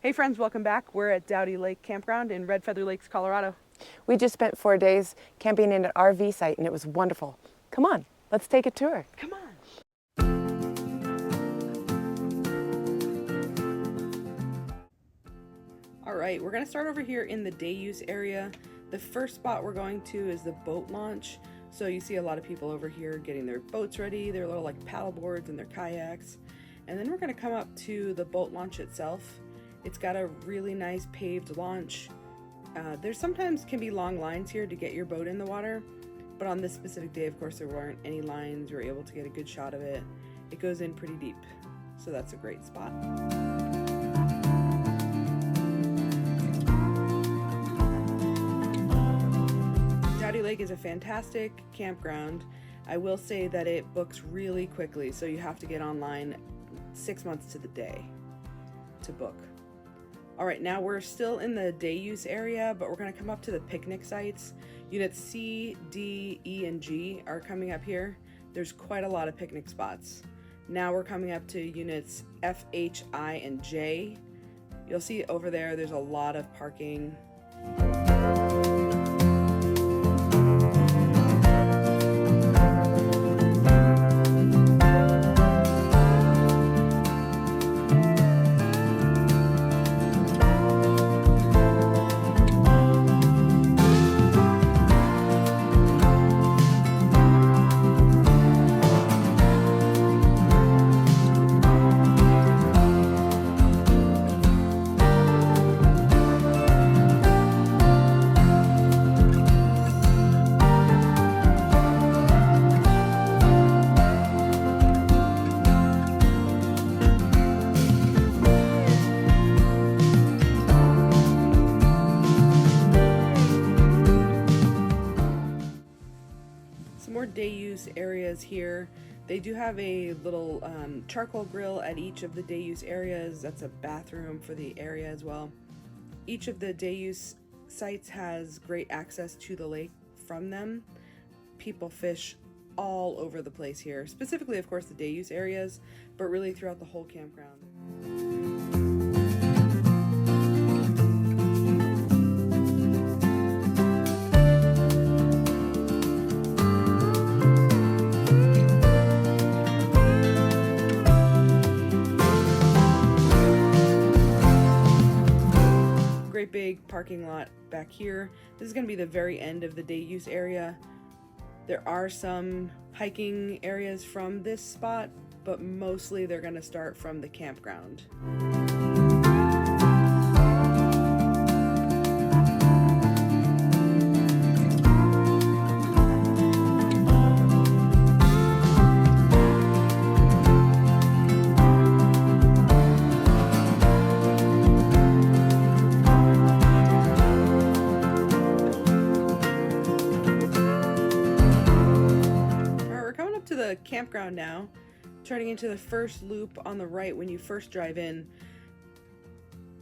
Hey friends, welcome back. We're at Dowdy Lake Campground in Red Feather Lakes, Colorado. We just spent 4 days camping in an RV site and it was wonderful. Come on, let's take a tour. Come on. All right, we're gonna start over here in the day use area. The first spot we're going to is the boat launch. So you see a lot of people over here getting their boats ready, their little like paddle boards and their kayaks. And then we're gonna come up to the boat launch itself. It's got a really nice paved launch. There sometimes can be long lines here to get your boat in the water, but on this specific day, of course, there weren't any lines. You were able to get a good shot of it. It goes in pretty deep, so that's a great spot. Dowdy Lake is a fantastic campground. I will say that it books really quickly, so you have to get online 6 months to the day to book. All right, now we're still in the day use area, but we're gonna come up to the picnic sites. Units C, D, E, and G are coming up here. There's quite a lot of picnic spots. Now we're coming up to units F, H, I, and J. You'll see over there, there's a lot of parking. More day use areas here. They do have a little charcoal grill at each of the day use areas. That's a bathroom for the area as well. Each of the day use sites has great access to the lake from them. People fish all over the place here, specifically of course the day use areas, but really throughout the whole campground. Great big parking lot back here. This is going to be the very end of the day use area. There are some hiking areas from this spot, but mostly they're going to start from the campground. The campground now, turning into the first loop on the right when you first drive in.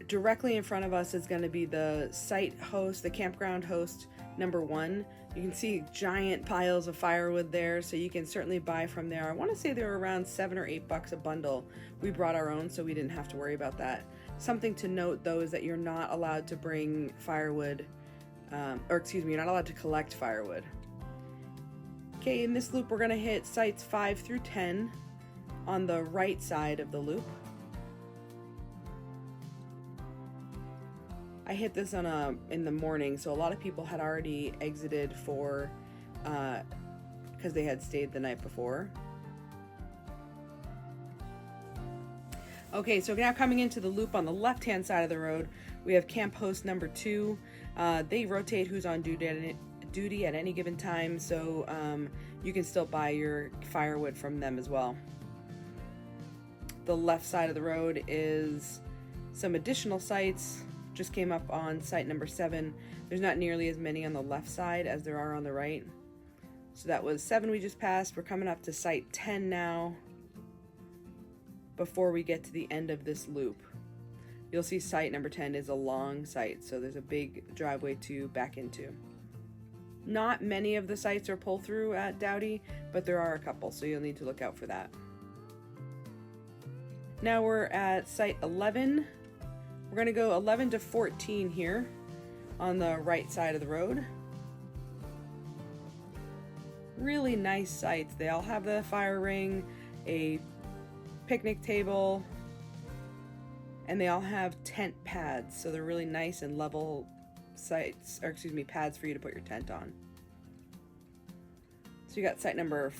Directly in front of us is going to be the site host, the campground host number 1. You can see giant piles of firewood there, so you can certainly buy from there. I want to say they were around $7 or $8 a bundle. We brought our own, so we didn't have to worry about that. Something to note though is that you're not allowed to bring firewood, you're not allowed to collect firewood. Okay, in this loop, we're gonna hit sites 5 through 10 on the right side of the loop. I hit this in the morning, so a lot of people had already exited for, because they had stayed the night before. Okay, so now coming into the loop on the left-hand side of the road, we have camp host number 2. They rotate who's on duty at any given time, so you can still buy your firewood from them as well. The left side of the road is some additional sites. Just came up on site number 7. There's not nearly as many on the left side as there are on the right. So that was 7 we just passed. We're coming up to site 10 now before we get to the end of this loop. You'll see site number 10 is a long site, so there's a big driveway to back into. Not many of the sites are pull through at Dowdy, but there are a couple, so you'll need to look out for that. Now we're at site 11. We're going to go 11 to 14 here on the right side of the road. Really nice sites. They all have the fire ring, a picnic table, and they all have tent pads, so they're really nice and level sites, or excuse me, pads for you to put your tent on. So you got site number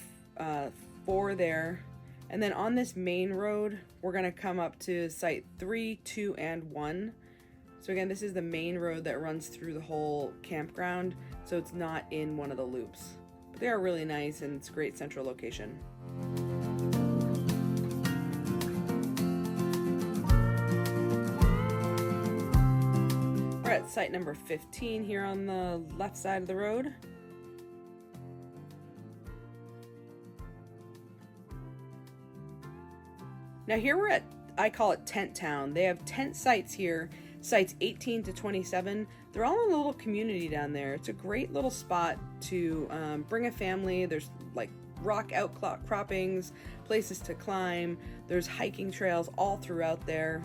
4 there, and then on this main road we're going to come up to site 3, 2, and 1. So again, this is the main road that runs through the whole campground, so it's not in one of the loops. But they are really nice, and it's a great central location. We're at site number 15 here on the left side of the road. Now here we're at, I call it Tent Town. They have tent sites here, sites 18 to 27. They're all in a little community down there. It's a great little spot to bring a family. There's like rock outcroppings, places to climb. There's hiking trails all throughout there.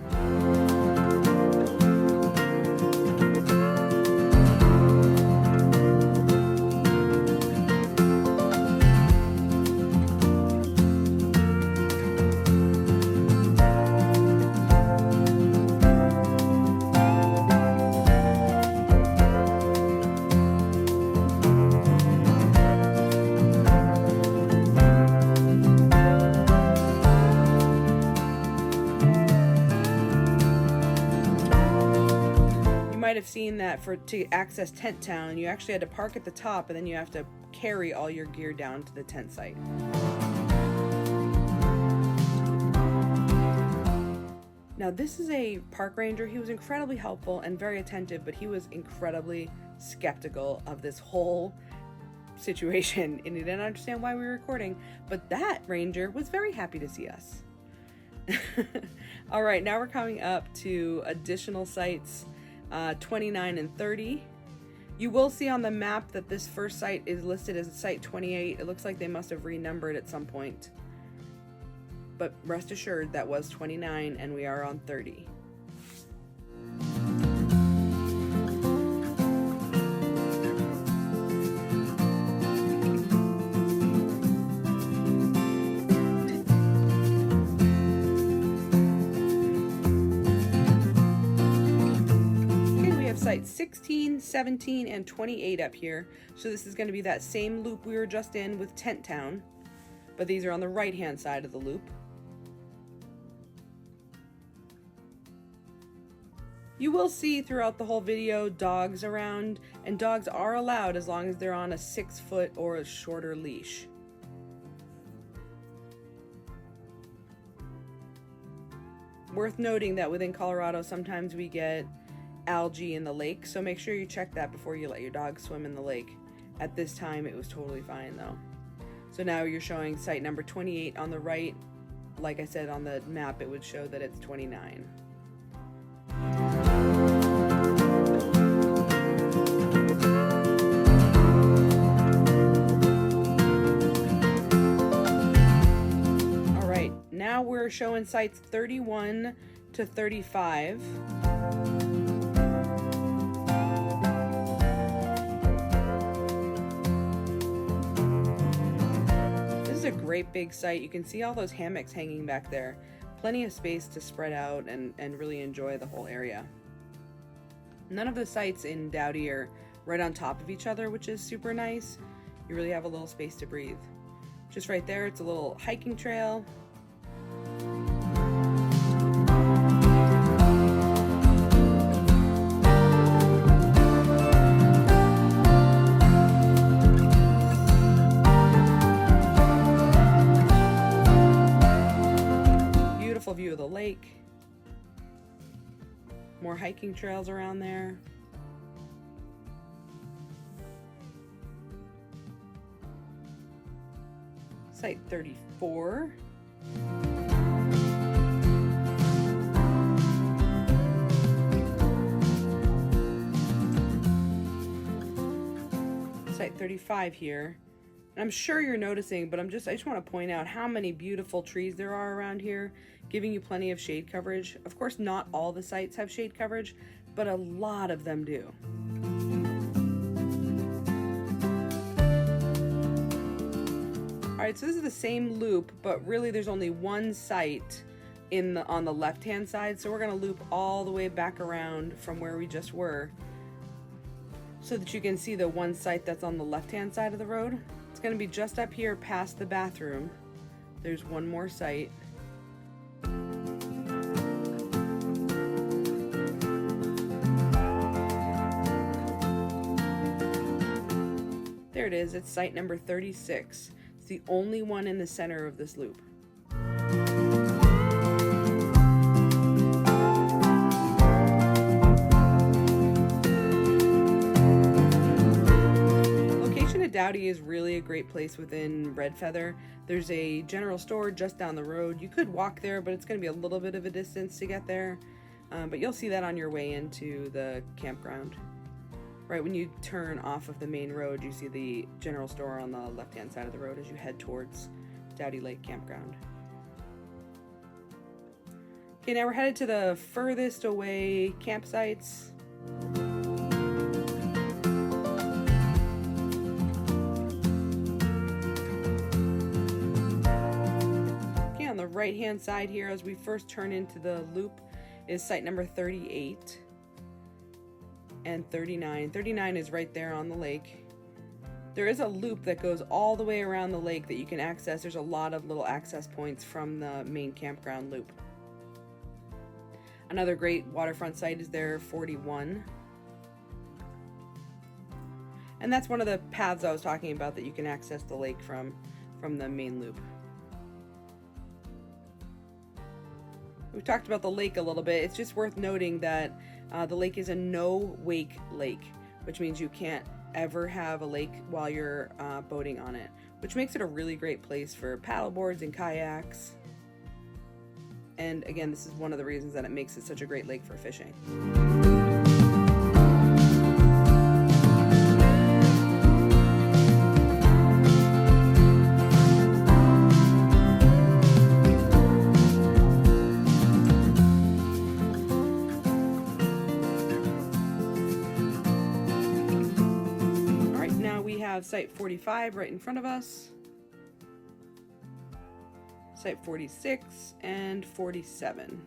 Might have seen that to access Tent Town, you actually had to park at the top, and then you have to carry all your gear down to the tent site. Now this is a park ranger. He was incredibly helpful and very attentive, but he was incredibly skeptical of this whole situation, and he didn't understand why we were recording, but that ranger was very happy to see us. All right, now we're coming up to additional sites, 29 and 30. You will see on the map that this first site is listed as site 28. It looks like they must have renumbered at some point, but rest assured that was 29 and we are on 30. Sites 16, 17, and 28 up here. So this is going to be that same loop we were just in with Tent Town, but these are on the right hand side of the loop. You will see throughout the whole video dogs around, and dogs are allowed as long as they're on a 6-foot or a shorter leash. Worth noting that within Colorado sometimes we get algae in the lake, so make sure you check that before you let your dog swim in the lake. At this time it was totally fine though. So now you're showing site number 28 on the right. Like I said, on the map it would show that it's 29. All right, now we're showing sites 31 to 35. A great big site. You can see all those hammocks hanging back there. Plenty of space to spread out and really enjoy the whole area. None of the sites in Dowdy are right on top of each other, which is super nice. You really have a little space to breathe. Just right there, it's a little hiking trail. View of the lake. More hiking trails around there. Site 34. Site 35 here. And I'm sure you're noticing, but I just want to point out how many beautiful trees there are around here, giving you plenty of shade coverage. Of course, not all the sites have shade coverage, but a lot of them do. All right, so this is the same loop, but really there's only one site on the left-hand side. So we're gonna loop all the way back around from where we just were so that you can see the one site that's on the left-hand side of the road. It's gonna be just up here past the bathroom. There's one more site. There it is, it's site number 36. It's the only one in the center of this loop. Location at Dowdy is really a great place within Red Feather. There's a general store just down the road. You could walk there, but it's going to be a little bit of a distance to get there. But you'll see that on your way into the campground. Right when you turn off of the main road, you see the general store on the left-hand side of the road as you head towards Dowdy Lake Campground. Okay, now we're headed to the furthest away campsites. Okay, on the right-hand side here, as we first turn into the loop, is site number 38. And 39. 39 is right there on the lake. There is a loop that goes all the way around the lake that you can access. There's a lot of little access points from the main campground loop. Another great waterfront site is there, 41. And that's one of the paths I was talking about that you can access the lake from the main loop. We've talked about the lake a little bit. It's just worth noting that the lake is a no-wake lake, which means you can't ever have a lake while you're boating on it, which makes it a really great place for paddle boards and kayaks. And again, this is one of the reasons that it makes it such a great lake for fishing. Site 45 right in front of us, site 46 and 47.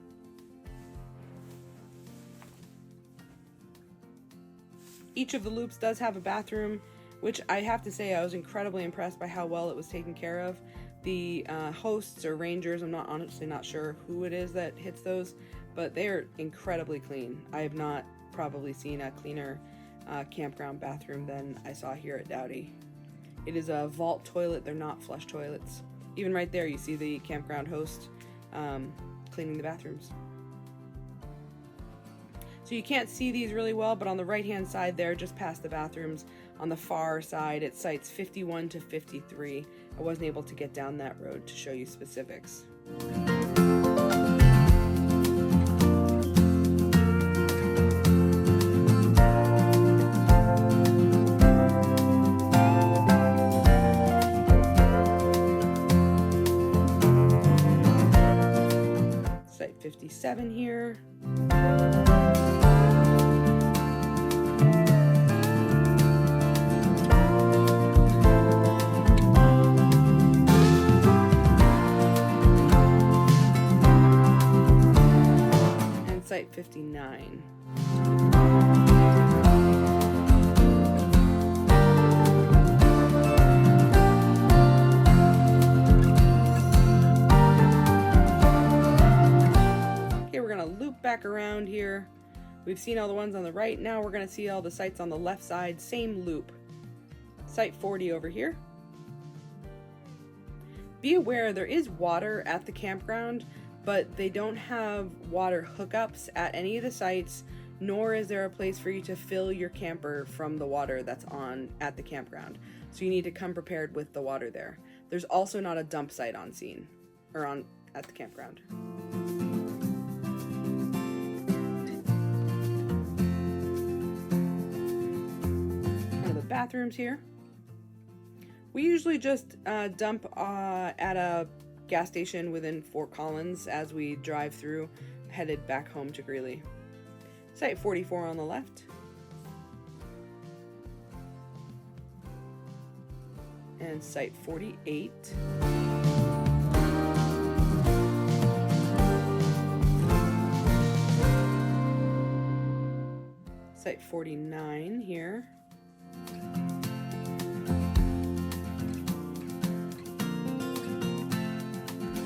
Each of the loops does have a bathroom, which I have to say I was incredibly impressed by how well it was taken care of. The hosts or rangers, I'm honestly not sure who it is that hits those, but they are incredibly clean. I have not probably seen a cleaner campground bathroom than I saw here at Dowdy. It is a vault toilet. They're not flush toilets. Even right there you see the campground host cleaning the bathrooms. So you can't see these really well, but on the right hand side there, just past the bathrooms, on the far side, it sites 51 to 53. I wasn't able to get down that road to show you specifics. Site 57 here. And site 59. Back around here. We've seen all the ones on the right. Now we're going to see all the sites on the left side. Same loop. Site 40 over here. Be aware there is water at the campground, but they don't have water hookups at any of the sites, nor is there a place for you to fill your camper from the water that's on at the campground. So you need to come prepared with the water there. There's also not a dump site on scene or at the campground. Bathrooms here. We usually just dump at a gas station within Fort Collins as we drive through, headed back home to Greeley. Site 44 on the left. And site 48. Site 49 here.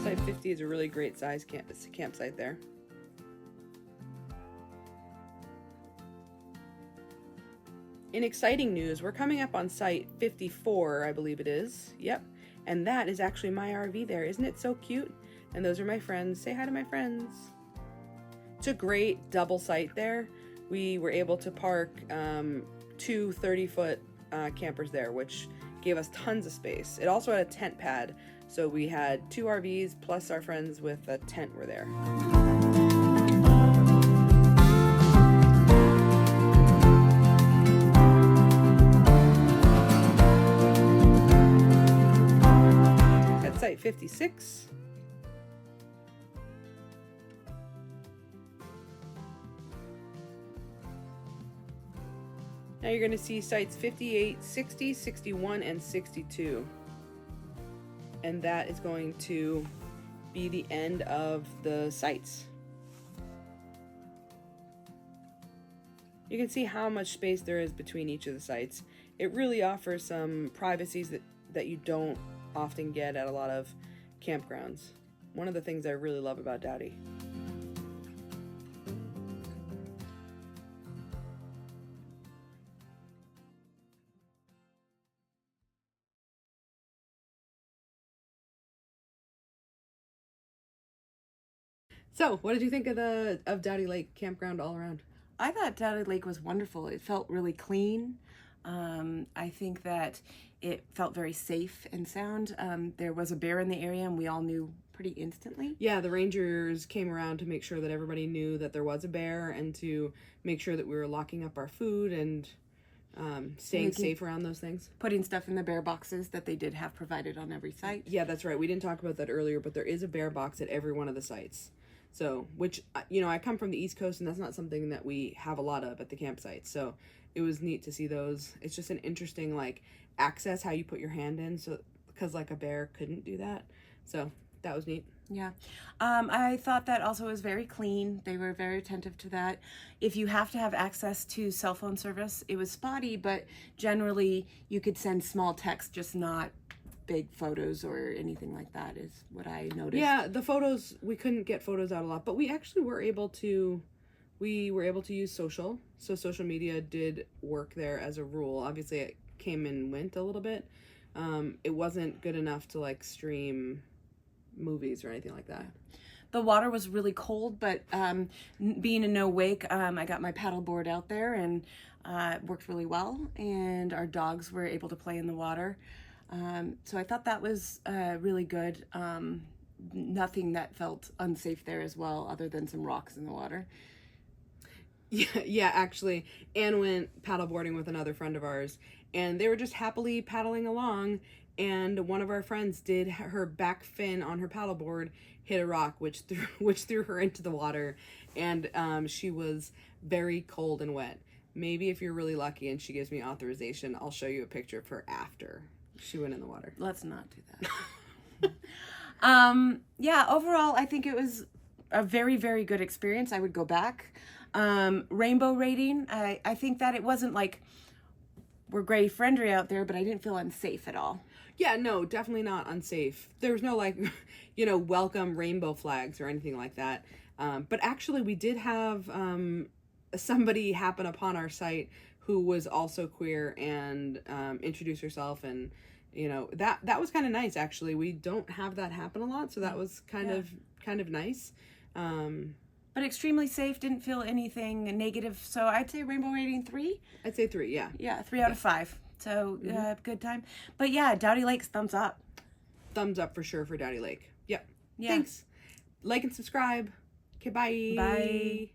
Site 50 is a really great size campsite there. In exciting news, we're coming up on site 54, I believe it is. Yep. And that is actually my RV there. Isn't it so cute? And those are my friends. Say hi to my friends. It's a great double site there. We were able to park 2 30-foot campers there, which gave us tons of space. It also had a tent pad, so we had 2 RVs plus our friends with a tent were there. At site 56. Now you're going to see sites 58, 60, 61, and 62. And that is going to be the end of the sites. You can see how much space there is between each of the sites. It really offers some privacies that you don't often get at a lot of campgrounds. One of the things I really love about Dowdy. So, what did you think of Dowdy Lake Campground all around? I thought Dowdy Lake was wonderful. It felt really clean. I think that it felt very safe and sound. There was a bear in the area, and we all knew pretty instantly. Yeah, the rangers came around to make sure that everybody knew that there was a bear and to make sure that we were locking up our food and staying safe around those things. Putting stuff in the bear boxes that they did have provided on every site. Yeah, that's right. We didn't talk about that earlier, but there is a bear box at every one of the sites. So, which, you know, I come from the East Coast, and that's not something that we have a lot of at the campsite. So it was neat to see those. It's just an interesting, like, access, how you put your hand in, so because, like, a bear couldn't do that. So that was neat. Yeah. I thought that also was very clean. They were very attentive to that. If you have to have access to cell phone service, it was spotty, but generally you could send small text, just not big photos or anything like that is what I noticed. Yeah, the photos, we couldn't get photos out a lot, but we actually were able to use social. So social media did work there as a rule. Obviously it came and went a little bit. It wasn't good enough to like stream movies or anything like that. The water was really cold, but being in no wake, I got my paddle board out there and it worked really well, and our dogs were able to play in the water. So I thought that was really good. Nothing that felt unsafe there as well, other than some rocks in the water. Yeah, actually, Anne went paddleboarding with another friend of ours, and they were just happily paddling along, and one of our friends did her back fin on her paddleboard hit a rock, which threw her into the water, and she was very cold and wet. Maybe if you're really lucky and she gives me authorization, I'll show you a picture of her after she went in the water. Let's not do that. Yeah, overall, I think it was a very, very good experience. I would go back. Rainbow rating, I think that it wasn't like we're gray friendly out there, but I didn't feel unsafe at all. Yeah, no, definitely not unsafe. There was no like, you know, welcome rainbow flags or anything like that. But actually we did have somebody happen upon our site who was also queer and introduced herself, and you know, that was kind of nice actually. We don't have that happen a lot, so that was kind of nice. But extremely safe, didn't feel anything negative. So I'd say rainbow rating 3. I'd say 3, yeah. Yeah, 3 out of 5. So good time. But yeah, Dowdy Lake's thumbs up. Thumbs up for sure for Dowdy Lake. Yep. Yeah. Thanks. Like and subscribe. Okay, bye. Bye.